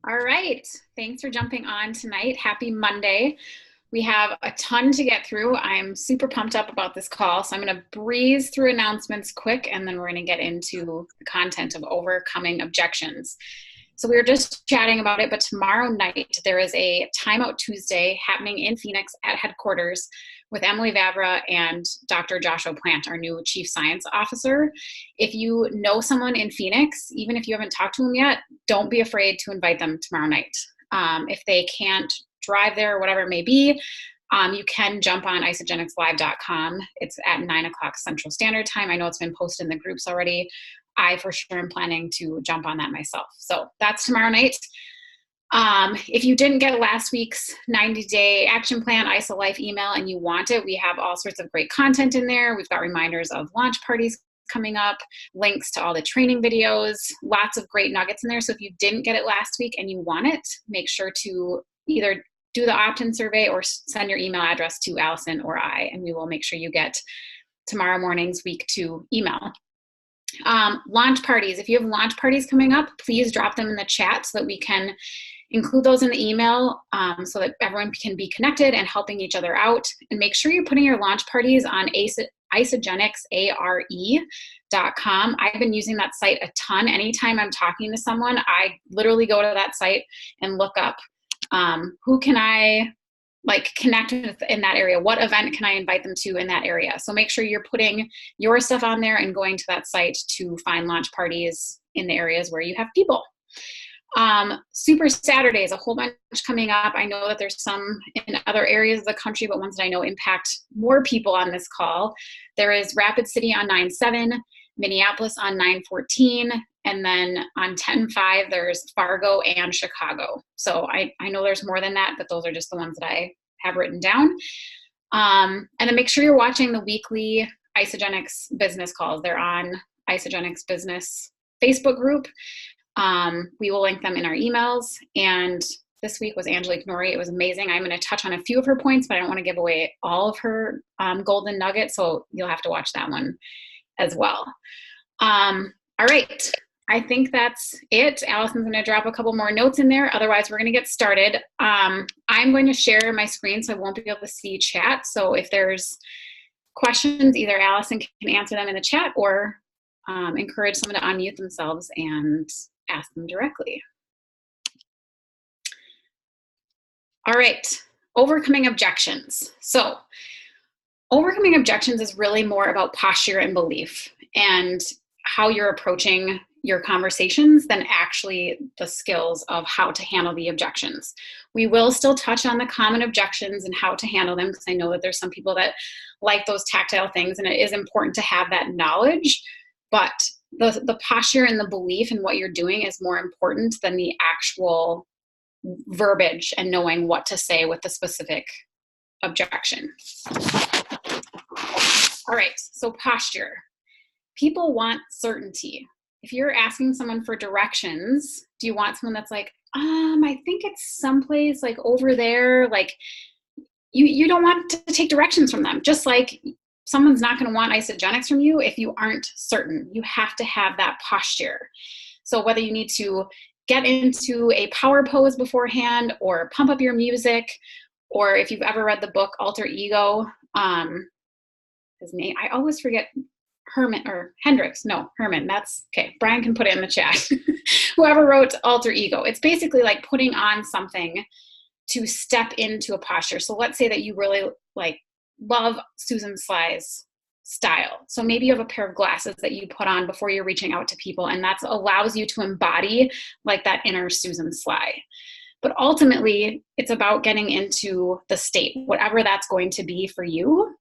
All right. Thanks for jumping on tonight. Happy Monday. We have a ton to get through. I'm super pumped up about this call. So I'm going to breeze through announcements quick, and then we're going to get into the content of overcoming objections. So we were just chatting about it, but tomorrow night there is a Timeout Tuesday happening in Phoenix at headquarters with Emily Vavra and Dr. Joshua Plant, our new Chief Science Officer. If you know someone in Phoenix, even if you haven't talked to them yet, don't be afraid to invite them tomorrow night. If they can't drive there or whatever it may be, you can jump on isagenicslive.com. It's at 9 o'clock Central Standard Time. I know it's been posted in the groups already. I for sure am planning to jump on that myself. So that's tomorrow night. If you didn't get last week's 90-day action plan, IsaLife email, and you want it, we have all sorts of great content in there. We've got reminders of launch parties coming up, links to all the training videos, lots of great nuggets in there. So if you didn't get it last week and you want it, make sure to either do the opt-in survey or send your email address to Allison or I, and we will make sure you get tomorrow morning's week 2 email. Launch parties. If you have launch parties coming up, please drop them in the chat so that we can include those in the email so that everyone can be connected and helping each other out. And make sure you're putting your launch parties on IsaGenicsARE.com. I've been using that site a ton. Anytime I'm talking to someone, I literally go to that site and look up who can I connect with in that area? What event can I invite them to in that area? So make sure you're putting your stuff on there and going to that site to find launch parties in the areas where you have people. Super Saturdays, a whole bunch coming up. I know that there's some in other areas of the country, but ones that I know impact more people on this call. There is Rapid City on 9/7, Minneapolis on 9/14, and then on 10/5, there's Fargo and Chicago. So I know there's more than that, but those are just the ones that I have written down. And then make sure you're watching the weekly Isagenics business calls. They're on Isagenics Business Facebook group. We will link them in our emails. And this week was Angelique Nori. It was amazing. I'm going to touch on a few of her points, but I don't want to give away all of her golden nuggets. So you'll have to watch that one as well. All right. I think that's it. Allison's going to drop a couple more notes in there. Otherwise, we're going to get started. I'm going to share my screen, so I won't be able to see chat. So if there's questions, either Allison can answer them in the chat or encourage someone to unmute themselves and ask them directly. All right, overcoming objections. So overcoming objections is really more about posture and belief and how you're approaching your conversations than actually the skills of how to handle the objections. We will still touch on the common objections and how to handle them, because I know that there's some people that like those tactile things, and it is important to have that knowledge, but the posture and the belief in what you're doing is more important than the actual verbiage and knowing what to say with the specific objection. All right, so posture. People want certainty. If you're asking someone for directions, do you want someone that's like, I think it's someplace like over there? Like you don't want to take directions from them. Just like someone's not going to want isogenics from you if you aren't certain. You have to have that posture. So whether you need to get into a power pose beforehand or pump up your music, or if you've ever read the book Alter Ego, his name, I always forget, Herman, that's okay. Brian can put it in the chat. Whoever wrote Alter Ego. It's basically like putting on something to step into a posture. So let's say that you really love Susan Sly's style. So maybe you have a pair of glasses that you put on before you're reaching out to people, and that allows you to embody like that inner Susan Sly. But ultimately, it's about getting into the state, whatever that's going to be for you.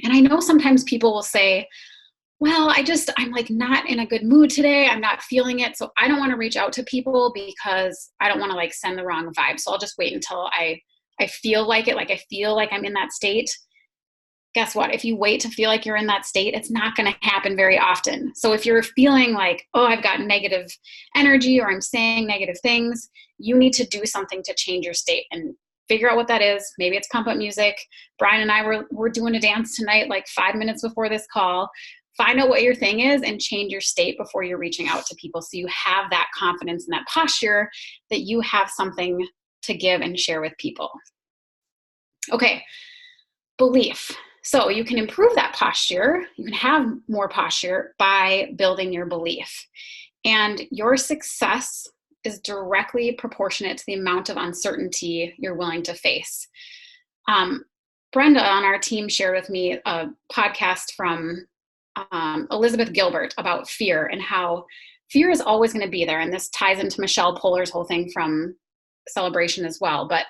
And I know sometimes people will say, well, I'm like not in a good mood today. I'm not feeling it. So I don't want to reach out to people because I don't want to send the wrong vibe. So I'll just wait until I feel like it. I feel like I'm in that state. Guess what? If you wait to feel like you're in that state, it's not going to happen very often. So if you're feeling like, oh, I've got negative energy or I'm saying negative things, you need to do something to change your state and figure out what that is. Maybe it's pump up music. Brian and I were doing a dance tonight, 5 minutes before this call, find out what your thing is and change your state before you're reaching out to people, so you have that confidence and that posture that you have something to give and share with people. Okay, belief. So you can improve that posture. You can have more posture by building your belief. And your success is directly proportionate to the amount of uncertainty you're willing to face. Brenda on our team shared with me a podcast from Elizabeth Gilbert about fear and how fear is always going to be there. And this ties into Michelle Polar's whole thing from Celebration as well. But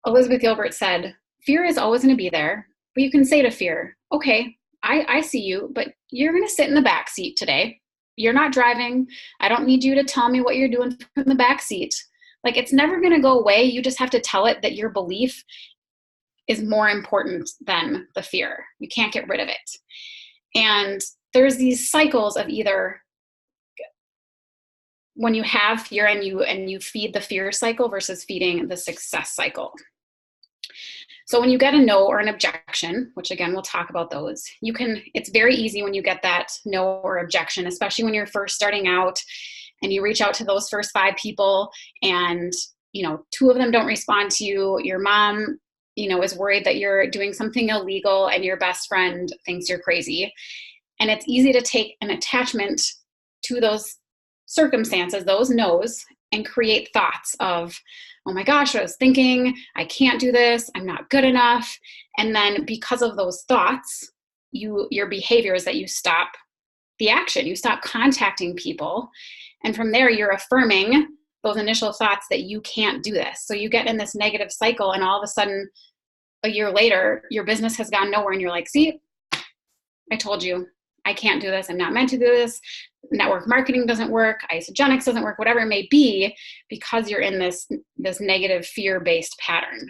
Elizabeth Gilbert said, fear is always going to be there, but you can say to fear, okay, I see you, but you're going to sit in the back seat today. You're not driving. I don't need you to tell me what you're doing from the back seat. Like, it's never going to go away. You just have to tell it that your belief is more important than the fear. You can't get rid of it. And there's these cycles of either when you have fear and you feed the fear cycle versus feeding the success cycle. So when you get a no or an objection, which again, we'll talk about those, it's very easy when you get that no or objection, especially when you're first starting out and you reach out to those first 5 people and, 2 of them don't respond to you. Your mom, is worried that you're doing something illegal and your best friend thinks you're crazy. And it's easy to take an attachment to those circumstances, those no's, and create thoughts of, oh my gosh, I was thinking, I can't do this, I'm not good enough. And then because of those thoughts, your behavior is that you stop the action, you stop contacting people. And from there, you're affirming those initial thoughts that you can't do this. So you get in this negative cycle, and all of a sudden, a year later, your business has gone nowhere, and you're like, see, I told you, I can't do this, I'm not meant to do this. Network marketing doesn't work, IsaGenics doesn't work, whatever it may be, because you're in this negative fear-based pattern.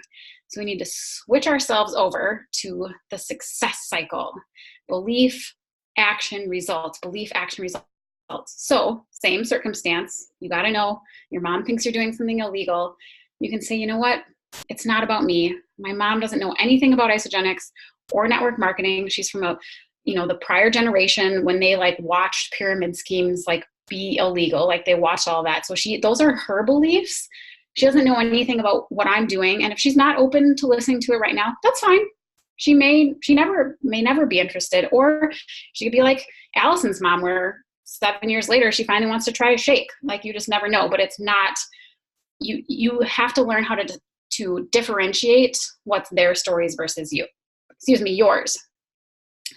So we need to switch ourselves over to the success cycle. Belief, action, results. Belief, action, results. So same circumstance, you got to know your mom thinks you're doing something illegal. You can say, you know what? It's not about me. My mom doesn't know anything about IsaGenics or network marketing. She's from the prior generation when they watched pyramid schemes be illegal, they watched all that. So those are her beliefs. She doesn't know anything about what I'm doing. And if she's not open to listening to it right now, that's fine. She may never be interested. Or she could be like Allison's mom, where 7 years later, she finally wants to try a shake. You just never know, but it's not, you have to learn how to differentiate what's their stories versus yours.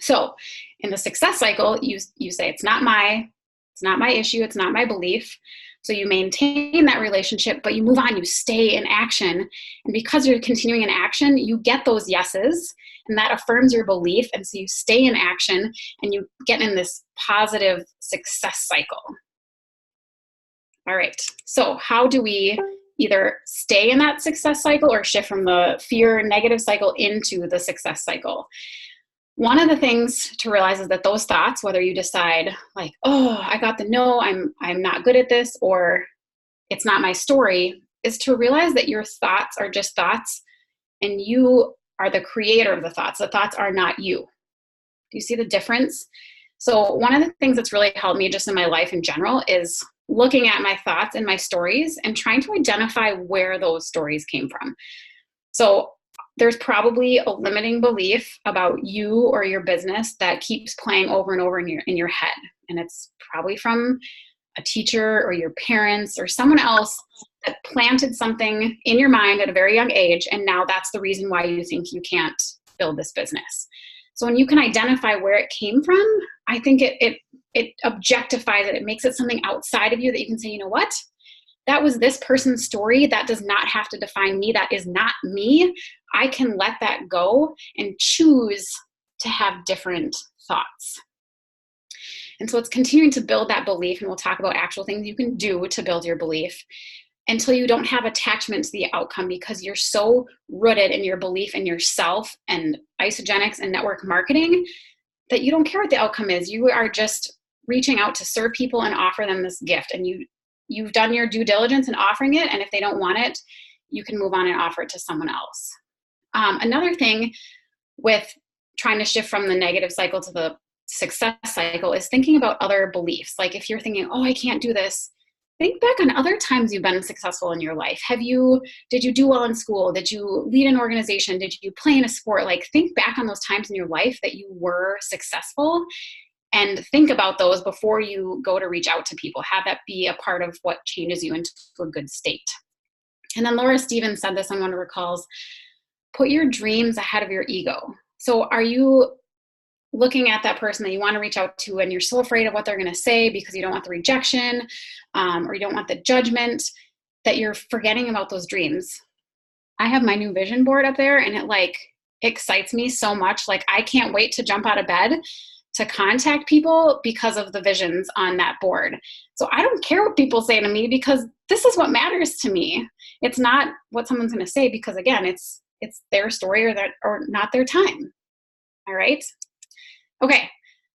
So in the success cycle, you say, it's not my issue. It's not my belief. So you maintain that relationship, but you move on, you stay in action. And because you're continuing in action, you get those yeses, and that affirms your belief. And so you stay in action and you get in this positive success cycle. All right. So how do we either stay in that success cycle or shift from the fear negative cycle into the success cycle? One of the things to realize is that those thoughts, whether you decide oh, I got the no, I'm not good at this, or it's not my story, is to realize that your thoughts are just thoughts and you are the creator of the thoughts. The thoughts are not you. Do you see the difference? So one of the things that's really helped me just in my life in general is looking at my thoughts and my stories and trying to identify where those stories came from. So there's probably a limiting belief about you or your business that keeps playing over and over in your head. And it's probably from a teacher or your parents or someone else that planted something in your mind at a very young age. And now that's the reason why you think you can't build this business. So when you can identify where it came from, I think it objectifies it. It makes it something outside of you that you can say, you know what? That was this person's story. That does not have to define me. That is not me. I can let that go and choose to have different thoughts. And so it's continuing to build that belief, and we'll talk about actual things you can do to build your belief until you don't have attachment to the outcome, because you're so rooted in your belief in yourself and IsaGenics and network marketing that you don't care what the outcome is. You are just reaching out to serve people and offer them this gift, and you've done your due diligence in offering it, and if they don't want it, you can move on and offer it to someone else. Another thing with trying to shift from the negative cycle to the success cycle is thinking about other beliefs. Like if you're thinking, oh, I can't do this, think back on other times you've been successful in your life. Did you do well in school? Did you lead an organization? Did you play in a sport? Like think back on those times in your life that you were successful and think about those before you go to reach out to people. Have that be a part of what changes you into a good state. And then Laura Stevens said this on one of her calls, put your dreams ahead of your ego. So are you looking at that person that you want to reach out to and you're so afraid of what they're going to say because you don't want the rejection or you don't want the judgment, that you're forgetting about those dreams? I have my new vision board up there and it like excites me so much. Like I can't wait to jump out of bed to contact people because of the visions on that board. So I don't care what people say to me because this is what matters to me. It's not what someone's going to say because again, it's their story or not their time. All right. Okay.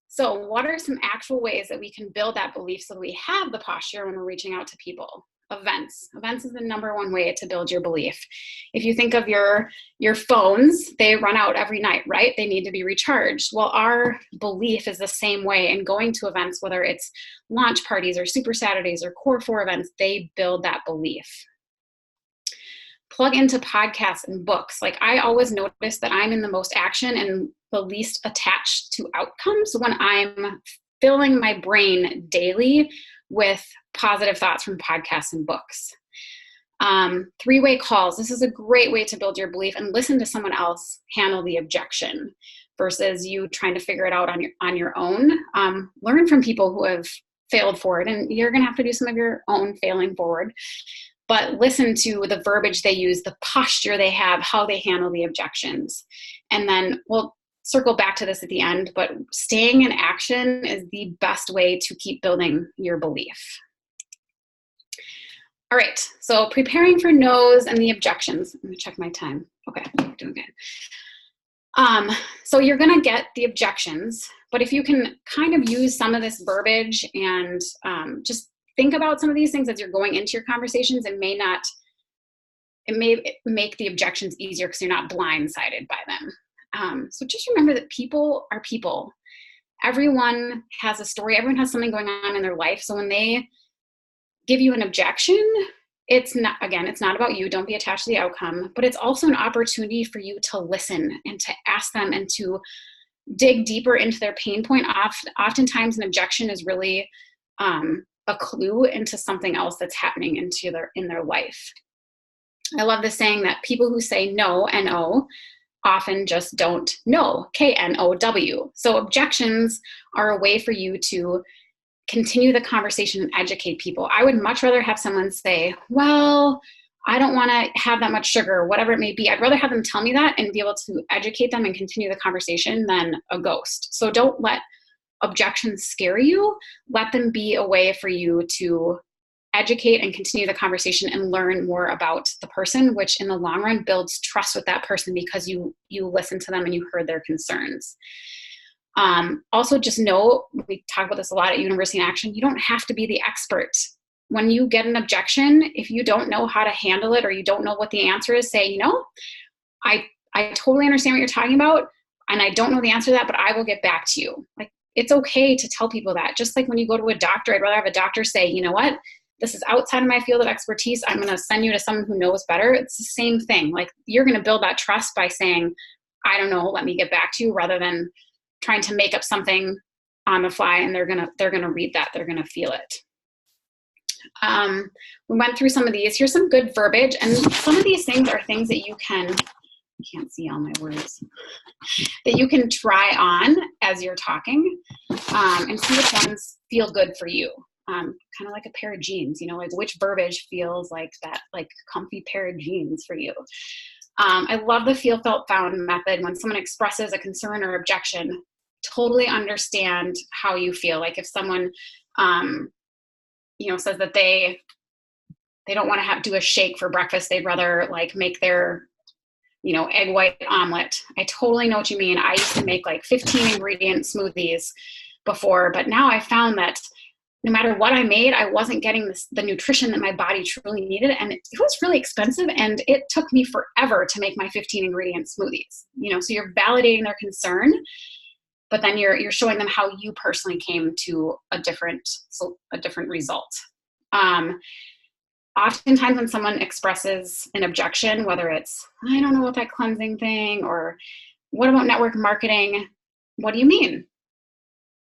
So what are some actual ways that we can build that belief so that we have the posture when we're reaching out to people? Events. Events is the number one way to build your belief. If you think of your phones, they run out every night, right? They need to be recharged. Well, our belief is the same way. And going to events, whether it's launch parties or Super Saturdays or Core 4 events, they build that belief. Plug into podcasts and books. Like I always notice that I'm in the most action and the least attached to outcomes when I'm filling my brain daily with positive thoughts from podcasts and books. 3-way calls. This is a great way to build your belief and listen to someone else handle the objection versus you trying to figure it out on your own. Learn from people who have failed forward, and you're going to have to do some of your own failing forward. But listen to the verbiage they use, the posture they have, how they handle the objections. And then we'll circle back to this at the end, but staying in action is the best way to keep building your belief. All right, so preparing for no's and the objections. Let me check my time. Okay, doing good. So you're gonna get the objections, but if you can kind of use some of this verbiage and just think about some of these things as you're going into your conversations, it may make the objections easier because you're not blindsided by them. So just remember that people are people. Everyone has a story. Everyone has something going on in their life. So when they give you an objection, it's not about you. Don't be attached to the outcome, but it's also an opportunity for you to listen and to ask them and to dig deeper into their pain point. Oftentimes an objection is really a clue into something else that's happening in their life. I love the saying that people who say no, N-O, often just don't know, K-N-O-W. So objections are a way for you to continue the conversation and educate people. I would much rather have someone say, well, I don't want to have that much sugar, whatever it may be. I'd rather have them tell me that and be able to educate them and continue the conversation than a ghost. So don't let objections scare you. Let them be a way for you to educate and continue the conversation and learn more about the person, which in the long run builds trust with that person because you listened to them and you heard their concerns. Also, just know, we talk about this a lot at University in Action, you don't have to be the expert. When you get an objection, if you don't know how to handle it or you don't know what the answer is, say, I totally understand what you're talking about and I don't know the answer to that, but I will get back to you. Like, it's okay to tell people that. Just like when you go to a doctor, I'd rather have a doctor say, you know what, this is outside of my field of expertise. I'm going to send you to someone who knows better. It's the same thing. Like, you're going to build that trust by saying, I don't know, let me get back to you, rather than trying to make up something on the fly and they're going to read that. They're going to feel it. We went through some of these. Here's some good verbiage. And some of these things are things that you can't see all my words, that you can try on as you're talking and see which ones feel good for you. Kind of like a pair of jeans, like which verbiage feels like that, like comfy pair of jeans for you. I love the feel, felt, found method. When someone expresses a concern or objection, totally understand how you feel. Like if someone, says that they don't want to do a shake for breakfast, they'd rather like make their, egg white omelet. I totally know what you mean. I used to make like 15 ingredient smoothies before, but now I found that no matter what I made, I wasn't getting the nutrition that my body truly needed. And it was really expensive. And it took me forever to make my 15 ingredient smoothies, so you're validating their concern, but then you're showing them how you personally came to a different result. Oftentimes when someone expresses an objection, whether it's, I don't know about that cleansing thing, or what about network marketing? What do you mean?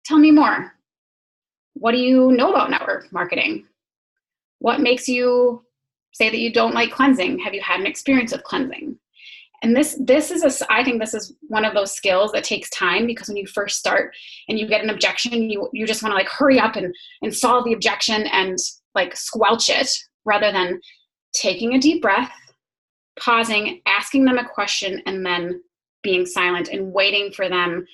Tell me more. What do you know about network marketing? What makes you say that you don't like cleansing? Have you had an experience with cleansing? And I think this is one of those skills that takes time, because when you first start and you get an objection, you just want to like hurry up and solve the objection and like squelch it, rather than taking a deep breath, pausing, asking them a question, and then being silent and waiting for them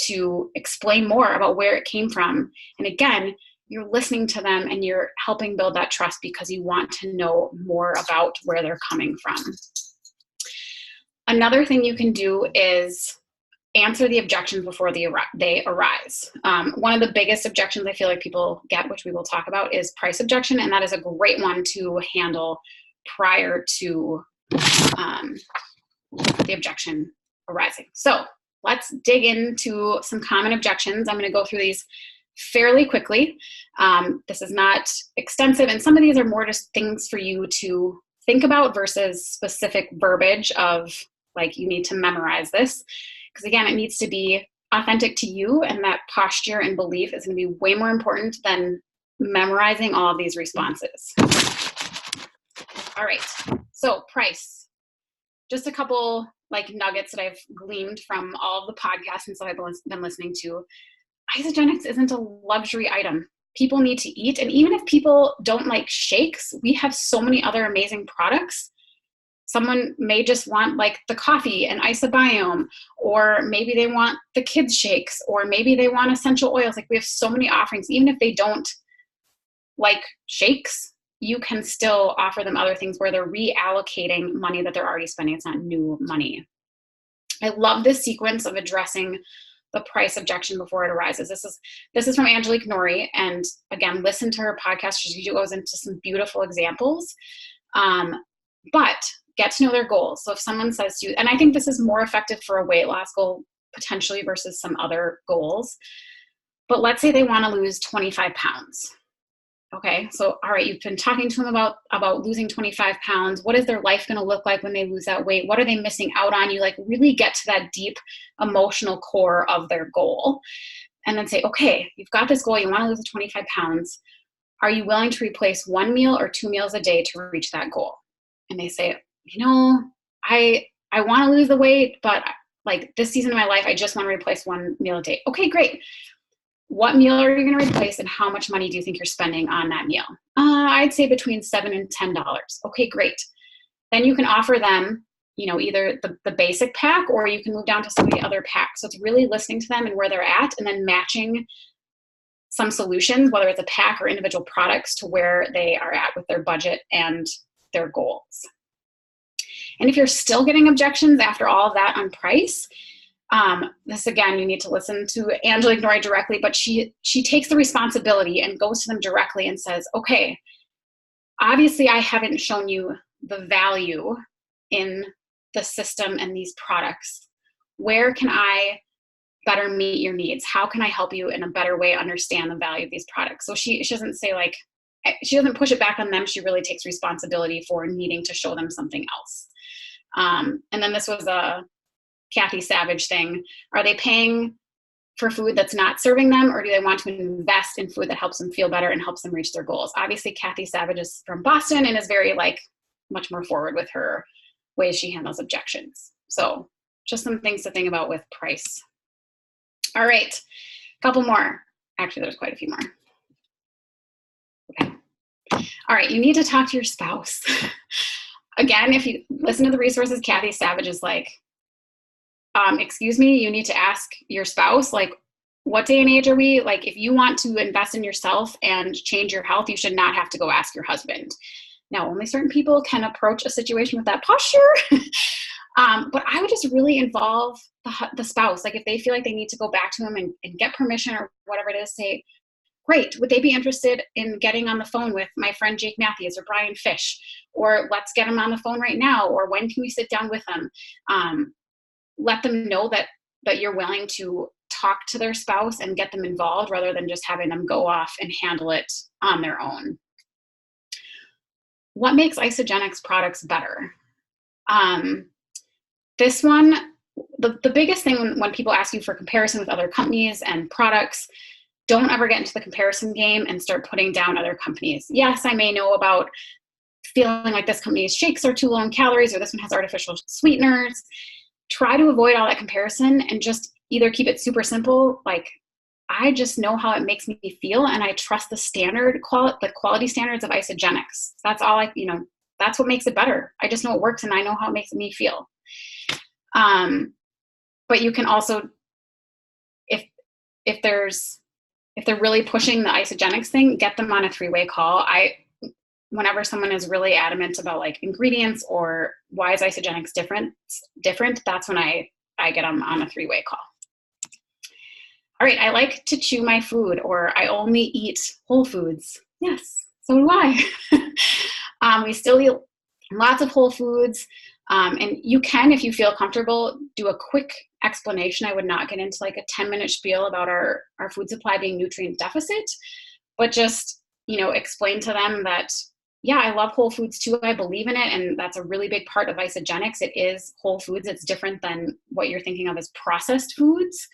to explain more about where it came from. And again, you're listening to them and you're helping build that trust because you want to know more about where they're coming from. Another thing you can do is answer the objections before they arise. One of the biggest objections I feel like people get, which we will talk about, is price objection, and that is a great one to handle prior to the objection arising. So let's dig into some common objections. I'm going to go through these fairly quickly. This is not extensive, and some of these are more just things for you to think about versus specific verbiage of like, you need to memorize this. Because again, it needs to be authentic to you, and that posture and belief is going to be way more important than memorizing all of these responses. All right, so price. Just a couple like nuggets that I've gleaned from all of the podcasts and stuff I've been listening to. Isogenics isn't a luxury item. People need to eat, and even if people don't like shakes, we have so many other amazing products. Someone may just want like the coffee and IsaBiome, or maybe they want the kids shakes, or maybe they want essential oils. Like, we have so many offerings. Even if they don't like shakes, you can still offer them other things where they're reallocating money that they're already spending. It's not new money. I love this sequence of addressing the price objection before it arises. This is from Angelique Nori. And again, listen to her podcast. She goes into some beautiful examples. But get to know their goals. So if someone says to you, and I think this is more effective for a weight loss goal potentially versus some other goals, but let's say they want to lose 25 pounds. Okay, so all right, you've been talking to them about losing 25 pounds. What is their life going to look like when they lose that weight? What are they missing out on? You like really get to that deep emotional core of their goal, and then say, okay, you've got this goal. You want to lose 25 pounds. Are you willing to replace one meal or 2 meals a day to reach that goal? And they say, you know, I want to lose the weight, but like this season of my life, I just want to replace 1 meal a day. Okay, great. What meal are you going to replace, and how much money do you think you're spending on that meal? I'd say between $7 and $10. Okay, great. Then you can offer them, you know, either the basic pack, or you can move down to some of the other packs. So it's really listening to them and where they're at, and then matching some solutions, whether it's a pack or individual products, to where they are at with their budget and their goals. And if you're still getting objections after all of that on price, this again, you need to listen to Angelique Nori directly, but she takes the responsibility and goes to them directly and says, okay, obviously I haven't shown you the value in the system and these products. Where can I better meet your needs? How can I help you in a better way understand the value of these products? So she doesn't say like, she doesn't push it back on them. She really takes responsibility for needing to show them something else. And then this was a Kathy Savage thing. Are they paying for food that's not serving them, or do they want to invest in food that helps them feel better and helps them reach their goals? Obviously, Kathy Savage is from Boston and is very like much more forward with her ways she handles objections. So just some things to think about with price. All right, a couple more. Actually, there's quite a few more. Okay. All right, you need to talk to your spouse. Again, if you listen to the resources, Kathy Savage is like, excuse me, you need to ask your spouse, like, what day and age are we? Like, if you want to invest in yourself and change your health, you should not have to go ask your husband. Now, only certain people can approach a situation with that posture. But I would just really involve the spouse. Like, if they feel like they need to go back to him and get permission or whatever it is, say, great, would they be interested in getting on the phone with my friend Jake Matthews or Brian Fish? Or let's get them on the phone right now. Or when can we sit down with them? Let them know that you're willing to talk to their spouse and get them involved rather than just having them go off and handle it on their own. What makes Isagenix products better? This one, the biggest thing when people ask you for comparison with other companies and products, don't ever get into the comparison game and start putting down other companies. Yes, I may know about feeling like this company's shakes are too low in calories or this one has artificial sweeteners. Try to avoid all that comparison and just either keep it super simple, like I just know how it makes me feel and I trust the quality standards of Isagenix. That's all that's what makes it better. I just know it works and I know how it makes me feel. But you can also, if they're really pushing the Isagenix thing, get them on a 3-way call. Whenever someone is really adamant about like ingredients or why is Isagenix different, that's when I get them on a 3-way call. All right, I like to chew my food, or I only eat whole foods. Yes, so do I. We still eat lots of whole foods. And you can, if you feel comfortable, do a quick explanation. I would not get into like a 10-minute spiel about our food supply being nutrient deficit, but just, explain to them that, yeah, I love whole foods too. I believe in it. And that's a really big part of Isagenix. It is whole foods. It's different than what you're thinking of as processed foods.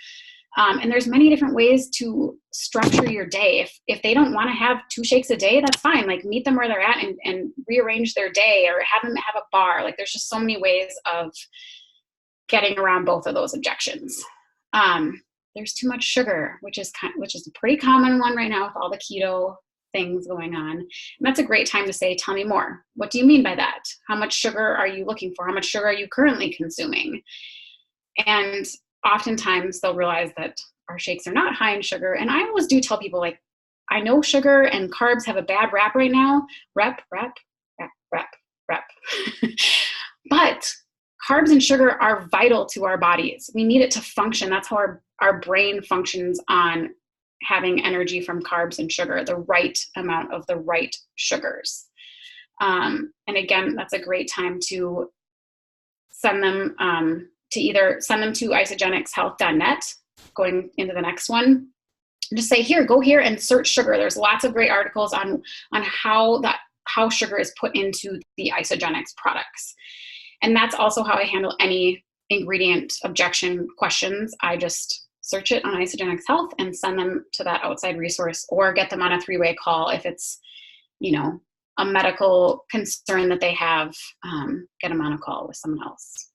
And there's many different ways to structure your day. If they don't want to have 2 shakes a day, that's fine. Like meet them where they're at and rearrange their day, or have them have a bar. Like there's just so many ways of getting around both of those objections. There's too much sugar, which is a pretty common one right now with all the keto things going on. And that's a great time to say, tell me more. What do you mean by that? How much sugar are you looking for? How much sugar are you currently consuming? And oftentimes they'll realize that our shakes are not high in sugar. And I always do tell people, like, I know sugar and carbs have a bad rap right now. Rep. But carbs and sugar are vital to our bodies. We need it to function. That's how our brain functions, on having energy from carbs and sugar, the right amount of the right sugars. And again, that's a great time to send them either send them to isagenixhealth.net, going into the next one. Just say, go here and search sugar. There's lots of great articles on how sugar is put into the Isagenix products. And that's also how I handle any ingredient objection questions. I just search it on Isagenix Health and send them to that outside resource, or get them on a 3-way call if it's, a medical concern that they have, get them on a call with someone else.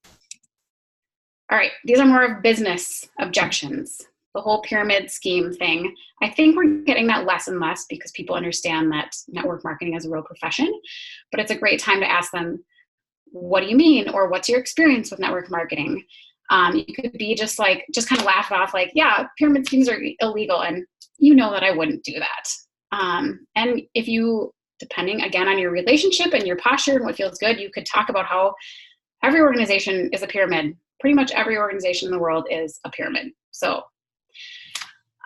All right, these are more of business objections. The whole pyramid scheme thing. I think we're getting that less and less because people understand that network marketing is a real profession, but it's a great time to ask them, what do you mean? Or what's your experience with network marketing? You could be just kind of laugh it off like, yeah, pyramid schemes are illegal. And that I wouldn't do that. And if you, depending again on your relationship and your posture and what feels good, you could talk about how every organization is a pyramid. Pretty much every organization in the world is a pyramid. So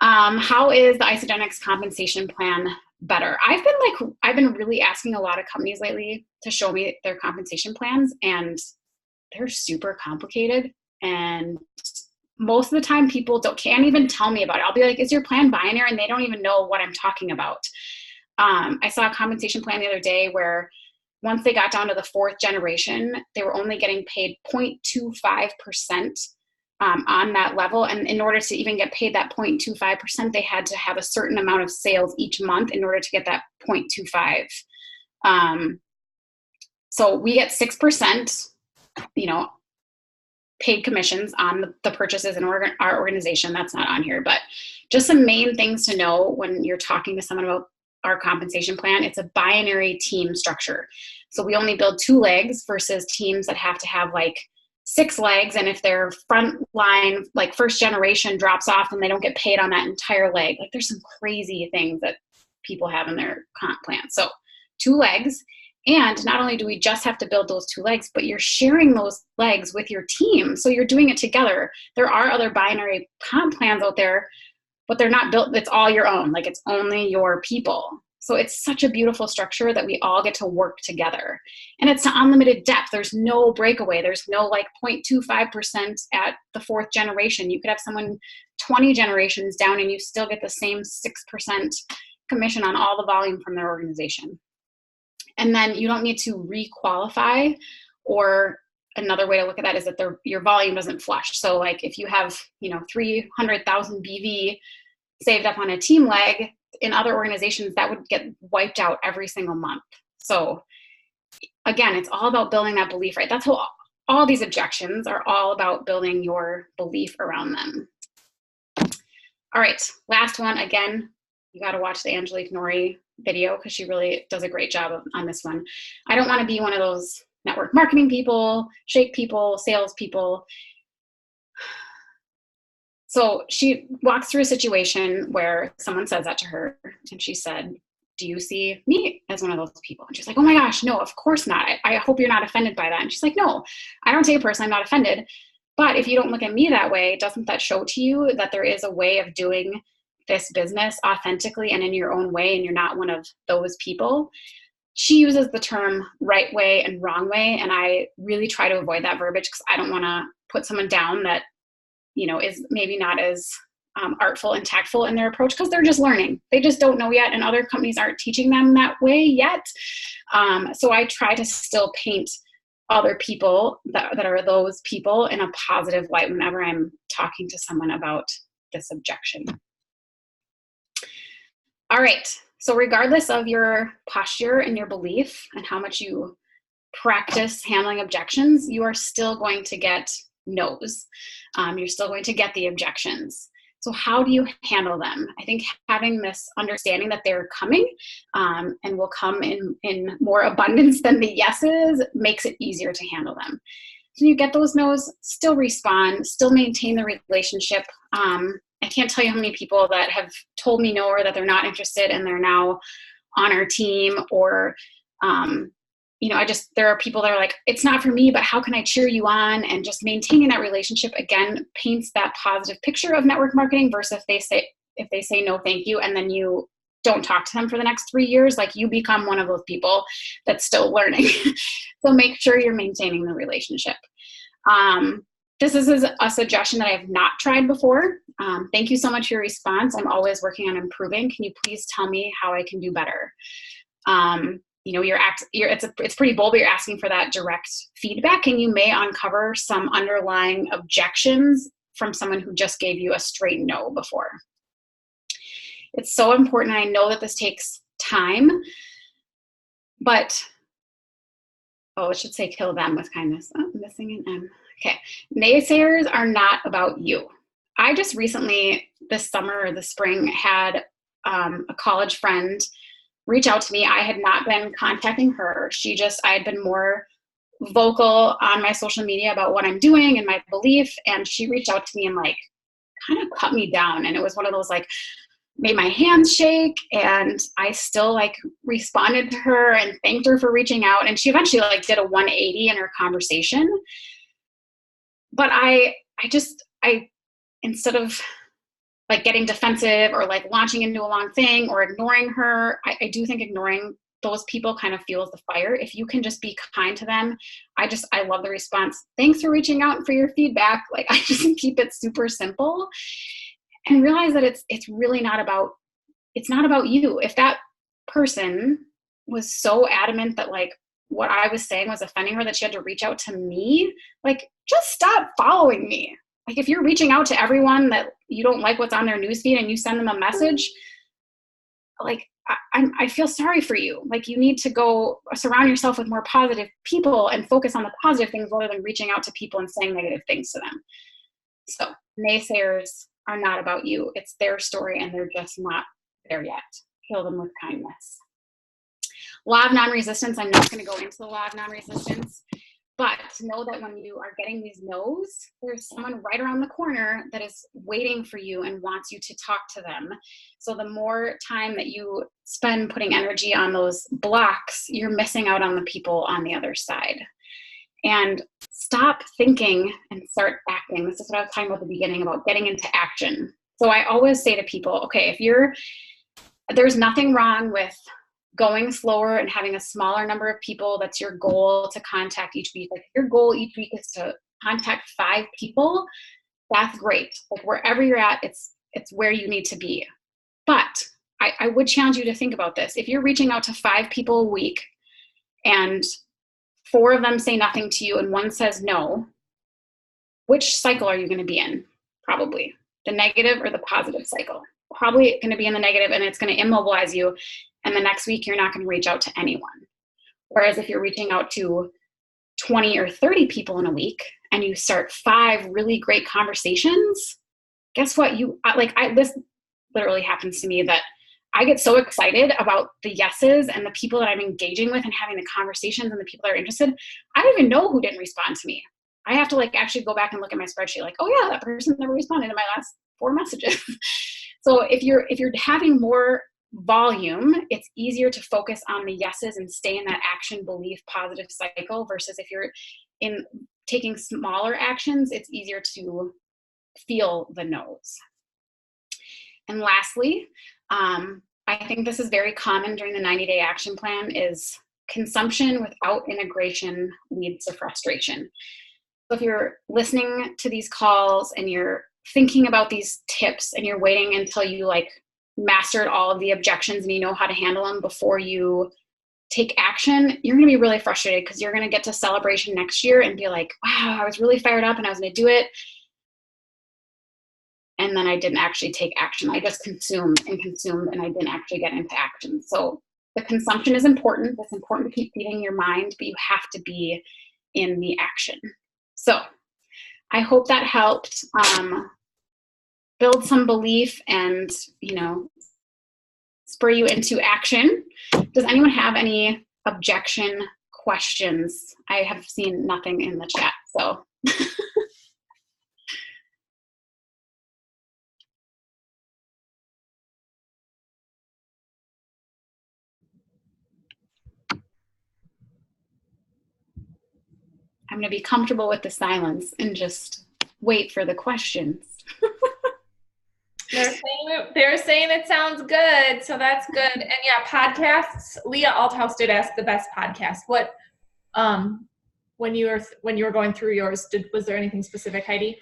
how is the Isagenix compensation plan better? I've been really asking a lot of companies lately to show me their compensation plans, and they're super complicated. And most of the time people can't even tell me about it. I'll be like, is your plan binary? And they don't even know what I'm talking about. I saw a compensation plan the other day where once they got down to the 4th generation, they were only getting paid 0.25% on that level. And in order to even get paid that 0.25%, they had to have a certain amount of sales each month in order to get that 0.25. So we get 6%, paid commissions on the purchases in our organization. That's not on here, but just some main things to know when you're talking to someone about our compensation plan. It's a binary team structure. So we only build 2 legs versus teams that have to have like 6 legs. And if their front line, like first generation, drops off, then they don't get paid on that entire leg. Like there's some crazy things that people have in their comp plan. So 2 legs. And not only do we just have to build those 2 legs, but you're sharing those legs with your team. So you're doing it together. There are other binary comp plans out there, but they're not built. It's all your own. Like it's only your people. So it's such a beautiful structure that we all get to work together. And it's to unlimited depth. There's no breakaway. There's no like 0.25% at the fourth generation. You could have someone 20 generations down and you still get the same 6% commission on all the volume from their organization. And then you don't need to re-qualify, or another way to look at that is that your volume doesn't flush. So like if you have, 300,000 BV saved up on a team leg, in other organizations that would get wiped out every single month. So again, it's all about building that belief, right? That's how all these objections are all about, building your belief around them. All right, last one. Again, you got to watch the Angelique Nori video because she really does a great job on this one. I don't want to be one of those network marketing people, shake people, sales people. So she walks through a situation where someone says that to her, and she said, do you see me as one of those people? And she's like, oh my gosh, no, of course not. I hope you're not offended by that. And she's like, no, I don't take it personally. I'm not offended. But if you don't look at me that way, doesn't that show to you that there is a way of doing this business authentically and in your own way, and you're not one of those people? She uses the term right way and wrong way, and I really try to avoid that verbiage because I don't want to put someone down that is maybe not as artful and tactful in their approach, because they're just learning. They just don't know yet, and other companies aren't teaching them that way yet. So I try to still paint other people that are those people in a positive light whenever I'm talking to someone about this objection. All right. So regardless of your posture and your belief and how much you practice handling objections, you are still going to get no's. You're still going to get the objections. So how do you handle them? I think having this understanding that they're coming and will come in more abundance than the yeses makes it easier to handle them. So you get those no's, still respond, still maintain the relationship. I can't tell you how many people that have told me no, or that they're not interested and they're now on our team, or there are people that are like, it's not for me, but how can I cheer you on? And just maintaining that relationship, again, paints that positive picture of network marketing versus if they say no, thank you, and then you don't talk to them for the next 3 years, like you become one of those people that's still learning. So make sure you're maintaining the relationship. This is a suggestion that I have not tried before. Thank you so much for your response. I'm always working on improving. Can you please tell me how I can do better? It's pretty bold, but you're asking for that direct feedback, and you may uncover some underlying objections from someone who just gave you a straight no before. It's so important. I know that this takes time, but, it should say kill them with kindness. Oh, I'm missing an M. Okay. Naysayers are not about you. I just recently, this summer or the spring, had a college friend reach out to me. I had not been contacting her. I had been more vocal on my social media about what I'm doing and my belief. And she reached out to me and kind of cut me down. And it was one of those made my hands shake. And I still responded to her and thanked her for reaching out. And she eventually did a 180 in her conversation. But I instead of getting defensive or launching into a long thing or ignoring her, I do think ignoring those people kind of fuels the fire. If you can just be kind to them, I love the response. Thanks for reaching out and for your feedback. I just keep it super simple and realize that it's really not about you. If that person was so adamant that what I was saying was offending her, that she had to reach out to me, just stop following me. If you're reaching out to everyone that you don't like what's on their newsfeed and you send them a message, I feel sorry for you. You need to go surround yourself with more positive people and focus on the positive things rather than reaching out to people and saying negative things to them. So naysayers are not about you. It's their story and they're just not there yet. Kill them with kindness. Law of non-resistance. I'm not going to go into the law of non-resistance. But to know that when you are getting these no's, there's someone right around the corner that is waiting for you and wants you to talk to them. So the more time that you spend putting energy on those blocks, you're missing out on the people on the other side. And stop thinking and start acting. This is what I was talking about at the beginning about getting into action. So I always say to people, okay, if you're there's nothing wrong with going slower and having a smaller number of people. That's your goal to contact each week. Like if your goal each week is to contact 5 people, that's great. Like wherever you're at, it's where you need to be. But I would challenge you to think about this. If you're reaching out to 5 people a week and 4 of them say nothing to you and 1 says no, which cycle are you going to be in? Probably the negative or the positive cycle. Probably going to be in the negative, and it's going to immobilize you. And the next week, you're not going to reach out to anyone. Whereas if you're reaching out to 20 or 30 people in a week and you start 5 really great conversations, guess what? This literally happens to me that I get so excited about the yeses and the people that I'm engaging with and having the conversations and the people that are interested. I don't even know who didn't respond to me. I have to actually go back and look at my spreadsheet like, oh yeah, that person never responded to my last 4 messages. So if you're having more volume, it's easier to focus on the yeses and stay in that action, belief, positive cycle versus if you're in taking smaller actions, it's easier to feel the no's. And lastly, I think this is very common during the 90-day action plan is consumption without integration leads to frustration. So if you're listening to these calls and you're thinking about these tips and you're waiting until you mastered all of the objections and you know how to handle them before you take action, you're going to be really frustrated because you're going to get to celebration next year and be like, wow, I was really fired up and I was going to do it. And then I didn't actually take action. I just consumed and I didn't actually get into action. So the consumption is important. It's important to keep feeding your mind, but you have to be in the action. So I hope that helped build some belief and, spur you into action. Does anyone have any objection questions? I have seen nothing in the chat, so. I'm going to be comfortable with the silence and just wait for the questions. They're saying it sounds good, so that's good. And yeah, podcasts. Leah Althouse did ask the best podcast. What, when you were going through yours, was there anything specific, Heidi?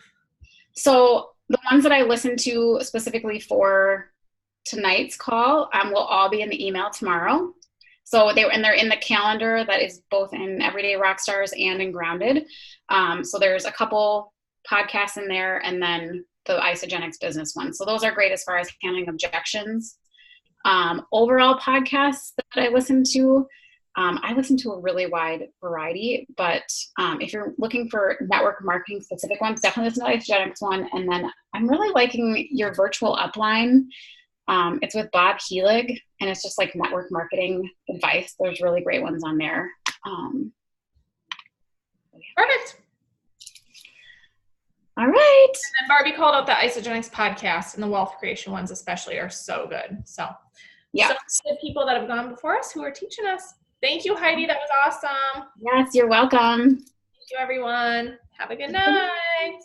So the ones that I listened to specifically for tonight's call will all be in the email tomorrow. So they're in the calendar that is both in Everyday Rockstars and in Grounded. So there's a couple podcasts in there and then the Isagenix business one. So those are great as far as handling objections. Overall podcasts that I listen to a really wide variety, but if you're looking for network marketing specific ones, definitely listen to the Isagenix one. And then I'm really liking your virtual upline. It's with Bob Helig, and it's just network marketing advice. There's really great ones on there. Perfect. All right. And then Barbie called out the Isagenix podcast, and the wealth creation ones especially are so good. So, yeah. So the people that have gone before us who are teaching us. Thank you, Heidi. That was awesome. Yes, you're welcome. Thank you, everyone. Have a good night.